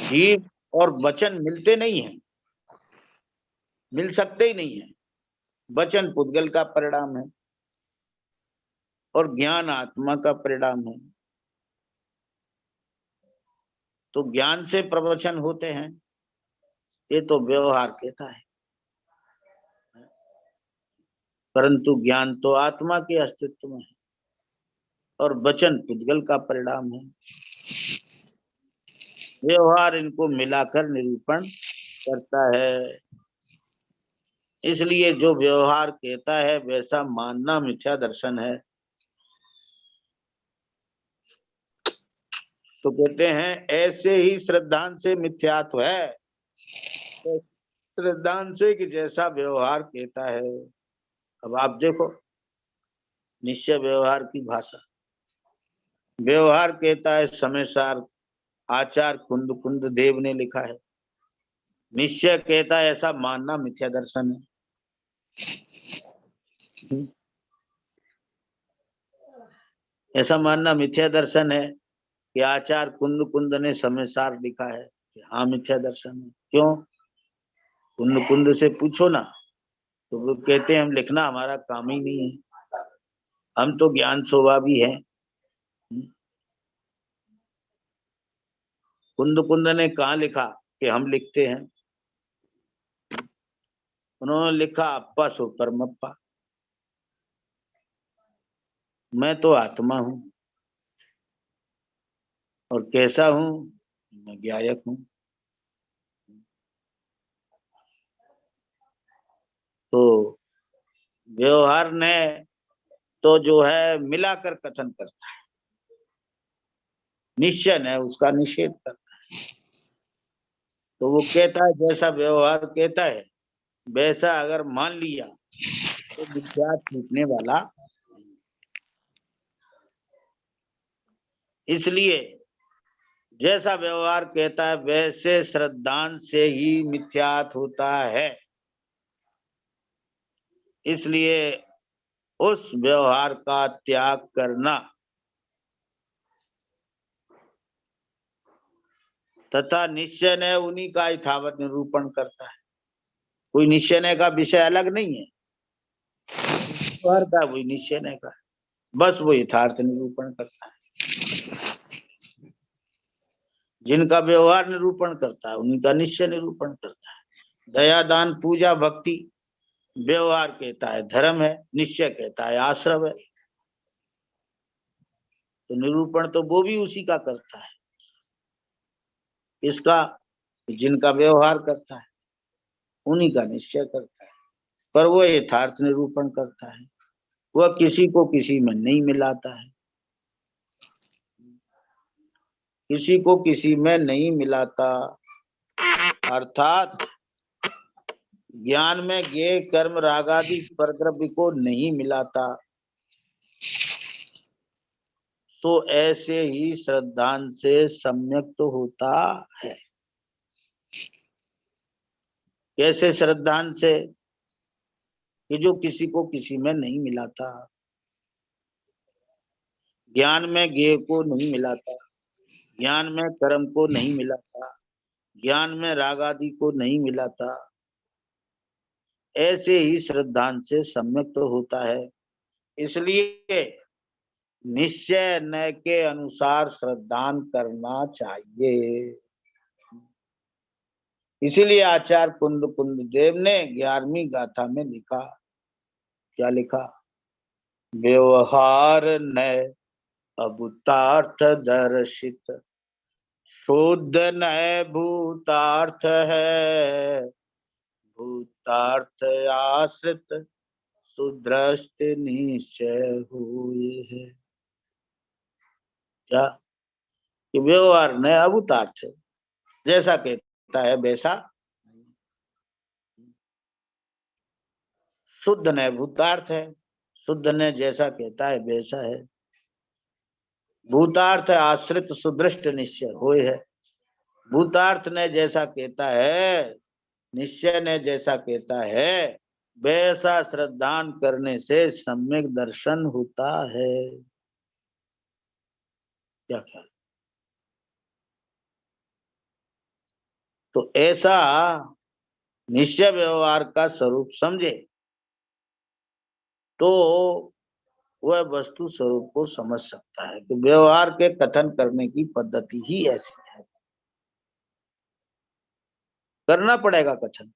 जीव और वचन मिलते नहीं है, मिल सकते ही नहीं है। वचन पुद्गल का परिणाम है और ज्ञान आत्मा का परिणाम है। तो ज्ञान से प्रवचन होते हैं, ये तो व्यवहार कहता है। परंतु ज्ञान तो आत्मा के अस्तित्व में है और वचन पुद्गल का परिणाम है। व्यवहार इनको मिलाकर निरूपण करता है। इसलिए जो व्यवहार कहता है वैसा मानना मिथ्या दर्शन है। तो कहते हैं ऐसे ही श्रद्धांत से मिथ्यात्व है, तो श्रद्धांत से कि जैसा व्यवहार कहता है। अब आप देखो निश्चय व्यवहार की भाषा, व्यवहार कहता है समय सार आचार कुंद कुंद देव ने लिखा है। निश्चय कहता है ऐसा मानना मिथ्या दर्शन है। ऐसा मानना मिथ्या दर्शन है कि आचार कुंद कुंद ने समय सार लिखा है। कि हाँ मिथ्या दर्शन है। क्यों? कुंद कुंद से पूछो ना, तो वो कहते हैं हम लिखना हमारा काम ही नहीं है, हम तो ज्ञान स्वभावी है। कुंद कुंद ने कहा लिखा कि हम लिखते हैं? उन्होंने लिखा अप्पा सो परमप्पा, मैं तो आत्मा हूं और कैसा हूं? मैं ज्ञायक हूं। तो व्यवहार ने तो जो है मिलाकर कथन करता है, निश्चय है उसका निषेध करता है। तो वो कहता है जैसा व्यवहार कहता है वैसा अगर मान लिया तो विद्या छूटने वाला। इसलिए जैसा व्यवहार कहता है वैसे श्रद्धांत से ही मिथ्यात होता है। इसलिए उस व्यवहार का त्याग करना तथा निश्चय उन्हीं का यथावत निरूपण करता है। कोई निश्चय का विषय अलग नहीं है, व्यवहार का वही निश्चय का, बस वो यथार्थ निरूपण करता है। जिनका व्यवहार निरूपण करता है उन्हीं का निश्चय निरूपण करता है। दया दान पूजा भक्ति व्यवहार कहता है धर्म है, निश्चय कहता है आश्रम है। तो निरूपण तो वो भी उसी का करता है, इसका जिनका व्यवहार करता है उन्हीं का निश्चय करता है, पर वो यथार्थ निरूपण करता है। वह किसी को किसी में नहीं मिलाता है, किसी को किसी में नहीं मिलाता, अर्थात ज्ञान में ज्ञेय कर्म राग आदि परद्रव्य को नहीं मिलाता। तो ऐसे ही श्रद्धांत से सम्यक तो होता है। कैसे श्रद्धांत से? कि जो किसी को किसी में नहीं मिलाता, ज्ञान में ज्ञेय को नहीं मिलाता, ज्ञान में कर्म को नहीं मिलाता, ज्ञान में राग आदि को नहीं मिलाता, ऐसे ही श्रद्धांत से सम्यक तो होता है। इसलिए निश्चय न के अनुसार श्रद्धान करना चाहिए। इसीलिए आचार्य कुंद कुंद देव ने 11वीं गाथा में लिखा, क्या लिखा? व्यवहार न अभूतार्थ दर्शित, शुद्ध न भूतार्थ है, भूतार्थ आश्रित सुदृष्ट निश्चय हुए है। क्या? कि व्यवहार न अभूतार्थ है, जैसा कहता है वैसा, शुद्ध न भूतार्थ है, शुद्ध ने जैसा कहता है वैसा है, भूतार्थ आश्रित सुदृष्ट निश्चय होए है। भूतार्थ ने जैसा कहता है, निश्चय ने जैसा कहता है, वैसा श्रद्धान करने से सम्यक दर्शन होता है। क्या ख्याल? तो ऐसा निश्चय व्यवहार का स्वरूप समझे तो वह वस्तु स्वरूप को समझ सकता है कि व्यवहार के कथन करने की पद्धति ही ऐसी है। करना पड़ेगा कथन।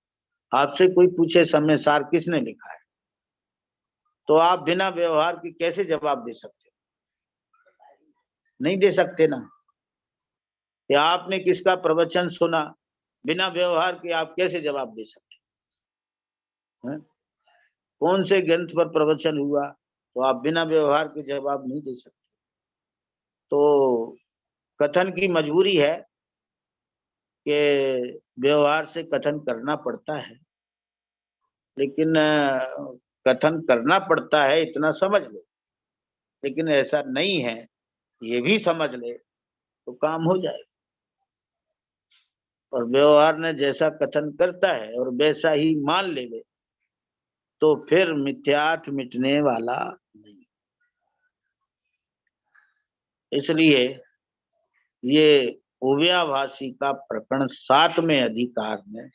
आपसे कोई पूछे समय सार किसने लिखा है, तो आप बिना व्यवहार के कैसे जवाब दे सकते? नहीं दे सकते ना। या आपने किसका प्रवचन सुना, बिना व्यवहार के आप कैसे जवाब दे सकते हैं? कौन से ग्रंथ पर प्रवचन हुआ, तो आप बिना व्यवहार के जवाब नहीं दे सकते। तो कथन की मजबूरी है कि व्यवहार से कथन करना पड़ता है, लेकिन कथन करना पड़ता है इतना समझ लो, लेकिन ऐसा नहीं है ये भी समझ ले तो काम हो जाए। और व्यवहार ने जैसा कथन करता है और वैसा ही मान ले तो फिर मिथ्यात्व मिटने वाला नहीं। इसलिए ये उभयाभाषी का प्रकरण 7वें अधिकार में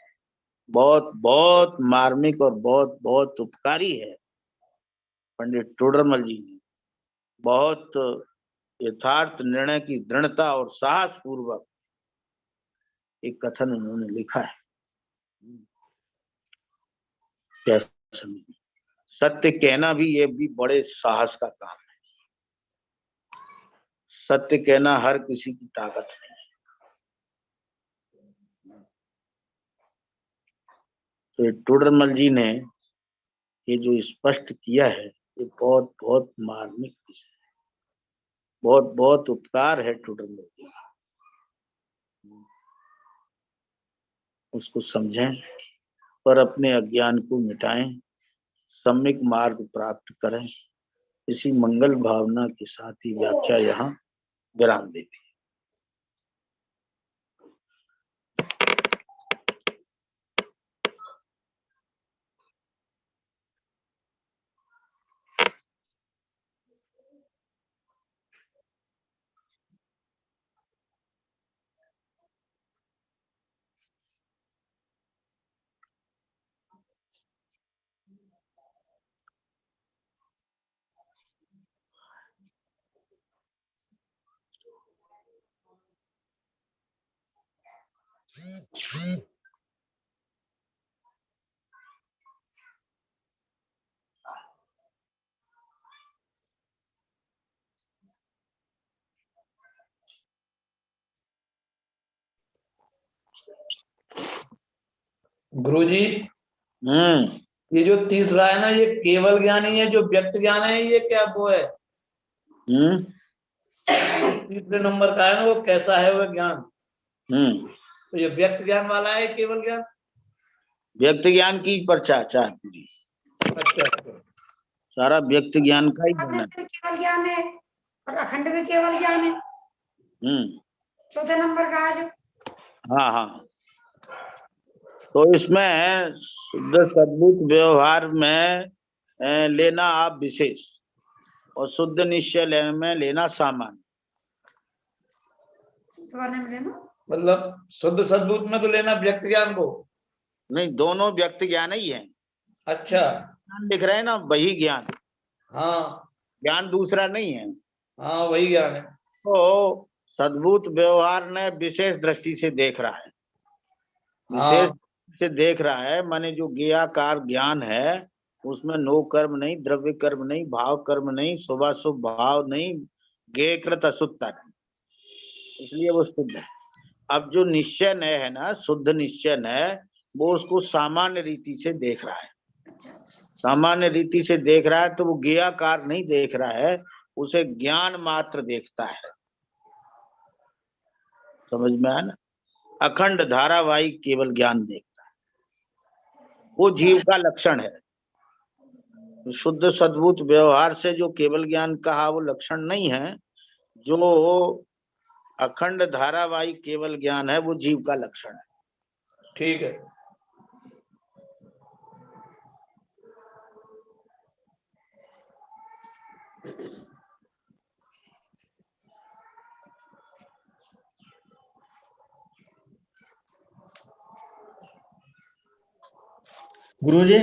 बहुत बहुत मार्मिक और बहुत बहुत उपकारी है। पंडित टोडरमल जी ने बहुत यथार्थ निर्णय की दृढ़ता और साहस पूर्वक एक कथन उन्होंने लिखा है। क्या समझ, सत्य कहना भी ये भी बड़े साहस का काम है। सत्य कहना हर किसी की ताकत नहीं है। तो टोडरमल जी ने ये जो स्पष्ट किया है, ये बहुत बहुत मार्मिक विषय है, बहुत बहुत उपकार है टोडरमल जी का। उसको समझें पर अपने अज्ञान को मिटाएं, सम्यक मार्ग प्राप्त करें। इसी मंगल भावना के साथ ही व्याख्या यहाँ विराम देती है। गुरुजी, ये जो तीसरा है ना, ये केवल ज्ञान ही है, जो व्यक्त ज्ञान है, ये क्या वो है? तीसरे नंबर का है ना, वो कैसा है वो ज्ञान? तो ये व्यक्त ज्ञान वाला है केवल ज्ञान? व्यक्त ज्ञान की चर्चा पूरी। अच्छा, सारा व्यक्त ज्ञान का ही केवल ज्ञान है और अखंड भी केवल ज्ञान है। चौथे नंबर का आज। हाँ हाँ, तो इसमें शुद्ध सद्बुद्ध व्यवहार में लेना आप विशेष और शुद्ध निश्चय में लेना सामान्य। मतलब शुद्ध सद्बुद्ध में तो लेना व्यक्त ज्ञान को नहीं, दोनों व्यक्त ज्ञान ही है। अच्छा, ज्ञान लिख रहे हैं ना, वही ज्ञान। हाँ, ज्ञान दूसरा नहीं है। हाँ, वही ज्ञान है। तो सद्बुद्ध व्यवहार ने विशेष दृष्टि से देख रहा है, विशेष से देख रहा है। माने जो ज्ञेयाकार ज्ञान है उसमें नो कर्म नहीं, द्रव्य कर्म नहीं, भाव कर्म नहीं, शुभाशुभ भाव नहीं, ज्ञेयकृत अशुद्धता नहीं, इसलिए वो शुद्ध है। अब जो निश्चय नय है ना, शुद्ध निश्चय नय, वो उसको सामान्य रीति से देख रहा है। सामान्य रीति से देख रहा है तो वो ज्ञेयाकार नहीं देख रहा है, उसे ज्ञान मात्र देखता है। समझ में आया ना? अखंड धारावाहिक केवल ज्ञान देखता है, वो जीव का लक्षण है। शुद्ध सद्बुद्ध व्यवहार से जो केवल ज्ञान कहा वो लक्षण नहीं है, जो अखंड धारावाहिक केवल ज्ञान है वो जीव का लक्षण है। ठीक है। गुरुजी,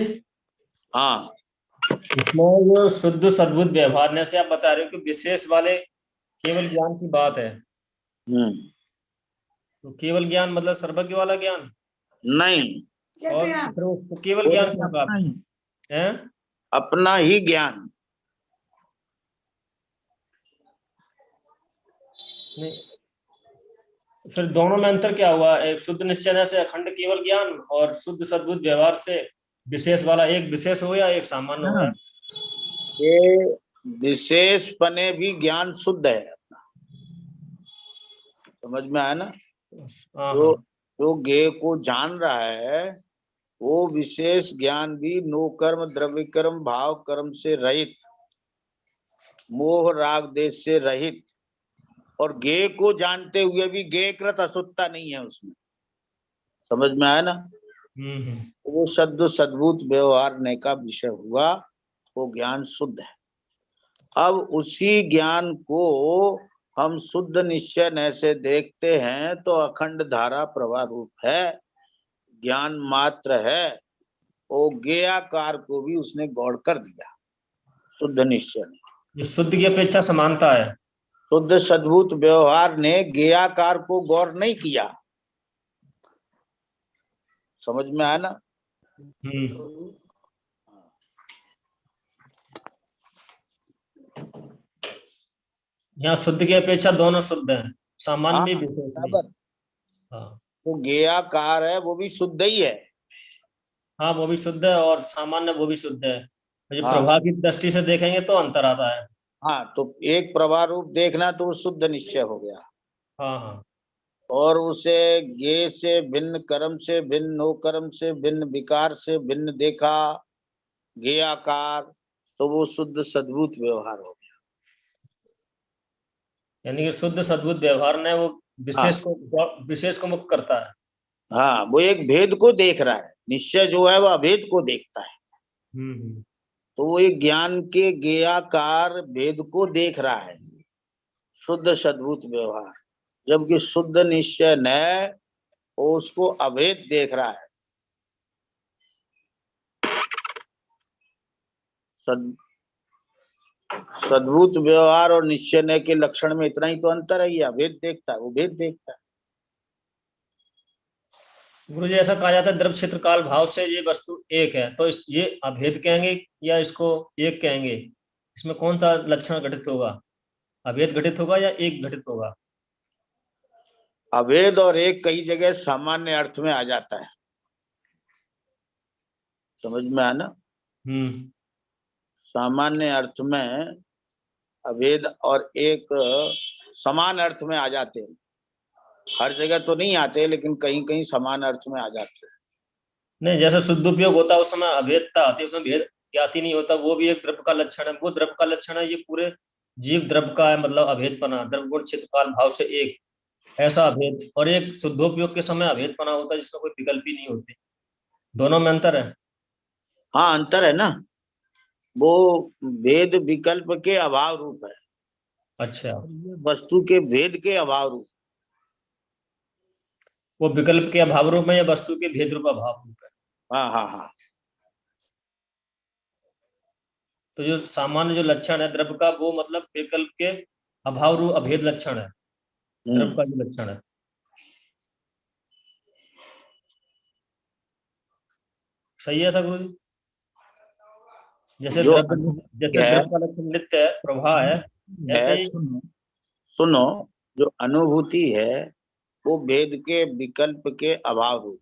हाँ, इसमें जो शुद्ध सद्बुद्ध व्यवहार ने से आप बता रहे हो कि विशेष वाले केवल ज्ञान की बात है। तो केवल ज्ञान मतलब सर्वज्ञ वाला ज्ञान नहीं, और फिर वो केवल ज्ञान क्या बात है? अपना ही ज्ञान। नहीं, फिर दोनों में अंतर क्या हुआ? एक शुद्ध निश्चय से अखंड केवल ज्ञान और शुद्ध सद्बुद्ध व्यवहार से विशेष वाला, एक विशेष हो या एक सामान्य हो? ये विशेष पने भी ज्ञान शुद्ध है अपना। समझ में आया ना? जो ज्ञेय को जान रहा है वो विशेष ज्ञान भी नो कर्म, द्रव्य कर्म, भाव कर्म से रहित, मोह राग देश से रहित, और ज्ञेय को जानते हुए भी ज्ञेयकृत अशुद्धता नहीं है उसमें। समझ में आया ना? वो शुद्ध सद्बुद्ध व्यवहार ने का विषय हुआ, वो ज्ञान शुद्ध है। अब उसी ज्ञान को हम शुद्ध निश्चय न से देखते हैं तो अखंड धारा प्रवाह रूप है, ज्ञान मात्र है। वो ज्ञेयाकार को भी उसने गौड़ कर दिया शुद्ध निश्चय ने। ये शुद्ध की अपेक्षा समानता है। शुद्ध सद्भूत व्यवहार ने ज्ञेयाकार को गौर नहीं किया। समझ में आया ना? यहाँ शुद्ध की अपेक्षा दोनों शुद्ध हैं, सामान्य भी विशेष भी। बराबर। हाँ तो ज्ञेयाकार है वो भी शुद्ध ही है। हाँ, वो भी शुद्ध है और सामान्य वो भी शुद्ध है। जब हाँ। प्रभा की दृष्टि से देखेंगे तो अंतर आता है। हाँ, तो एक प्रवाह रूप देखना तो वो शुद्ध निश्चय हो गया। हाँ हाँ। और उसे ज्ञेय से भिन्न, कर्म से भिन्न, नो कर्म से भिन्न, विकार से भिन्न देखा, ज्ञेयाकार, तो वो शुद्ध सद्भूत व्यवहार हो गया। यानी कि शुद्ध सद्भुत व्यवहार ने वो विशेष को मुक्त करता है। हाँ, वो एक भेद को देख रहा है। निश्चय जो है वो अभेद को देखता है। तो वो एक ज्ञान के ज्ञेयाकार भेद को देख रहा है, शुद्ध सद्भुत व्यवहार। जबकि शुद्ध निश्चय न वो उसको अभेद देख रहा है। सद्भुत व्यवहार और निश्चय न के लक्षण में इतना ही तो अंतर है। ये अभेद देखता है, वो भेद देखता है। गुरु जी, ऐसा कहा जाता है द्रव्य क्षेत्र काल भाव से ये वस्तु एक है, तो ये अभेद कहेंगे या इसको एक कहेंगे? इसमें कौन सा लक्षण घटित होगा? अभेद घटित होगा या एक घटित होगा? अभेद और एक कई जगह सामान्य अर्थ में आ जाता है। समझ में आया ना? सामान्य अर्थ में अभेद और एक समान अर्थ में आ जाते हैं। हर जगह तो नहीं आते, लेकिन कहीं कहीं समान अर्थ में आ जाते हैं। नहीं, जैसे शुद्ध उपयोग होता है उस समय अभेदता आती है, उसमें भेद ज्ञाति नहीं होता, वो भी एक द्रव्य का लक्षण है। वो द्रव्य का लक्षण है, ये पूरे जीव द्रव्य का है, मतलब अभेदपना, द्रव्य गुण क्षेत्रकाल भाव से एक, ऐसा अभेद। और एक शुद्धोपयोग के समय अभेदपना होता है जिसमें कोई विकल्प ही नहीं होते। दोनों में अंतर है। हाँ, अंतर है ना। वो भेद विकल्प के अभाव रूप है। अच्छा, वस्तु के भेद के अभाव रूप। वो विकल्प के अभाव रूप में या वस्तु के भेद रूप अभाव रूप है? हाँ हाँ हाँ। तो जो सामान्य जो लक्षण है द्रव्य का, वो मतलब विकल्प के अभाव रूप अभेद लक्षण है, द्रव्य का जो लक्षण है। सही है ऐसा गुरु जी? जैसे द्रव्य का लक्षण नित्य है, प्रवाह है, ऐसे ही सुनो, जो अनुभूति है वो भेद के विकल्प के अभाव रूप।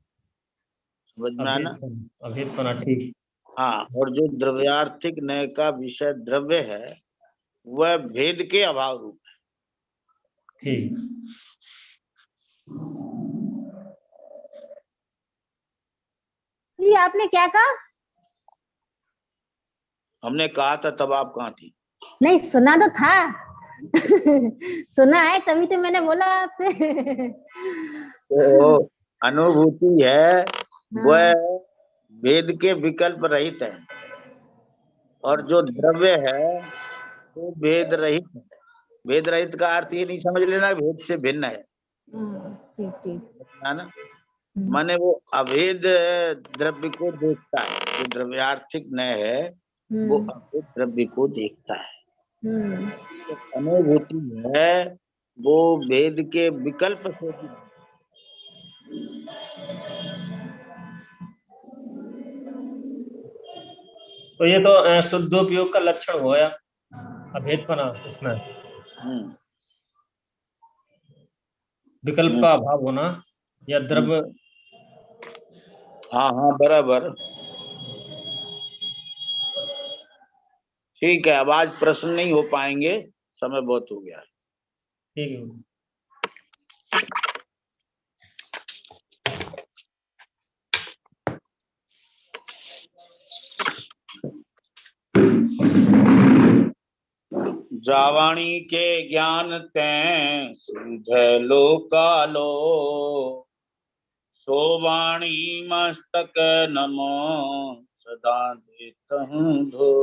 समझ में आना? अभेदपना, ठीक। हाँ, और जो द्रव्यार्थिक नय का विषय द्रव्य है वह भेद के अभाव रूप है। ठीक। जी आपने क्या कहा? हमने कहा था तब आप कहाँ थी? नहीं, सुना तो था। सुना है तभी तो मैंने बोला आपसे। तो अनुभूति है वह भेद के विकल्प रहित है, और जो द्रव्य है वो भेद रहित है। भेद रहित का अर्थ ये नहीं समझ लेना भेद से भिन्न है। ठीक ठीक है ना? माने वो अभेद द्रव्य को देखता है। जो द्रव्यार्थिक नय है वो अभेद द्रव्य को देखता है। तो अनुभूति है वो भेद के विकल्प से भी। तो ये तो शुद्धोपयोग का लक्षण होया, अभेदपना उसमें विकल्प का अभाव होना या द्रव्य। हाँ हाँ, बराबर। ठीक है, अब आज प्रश्न नहीं हो पाएंगे, समय बहुत हो गया। ठीक है। जावाणी के ज्ञान तैं सुधे लोकालो, सोवाणी मस्तक नमो सदा देतहु धो।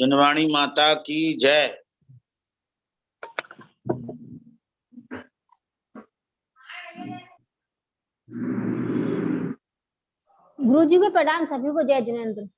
जनवाणी माता की जय। गुरु जी को प्रणाम, सभी को जय जिनेंद्र।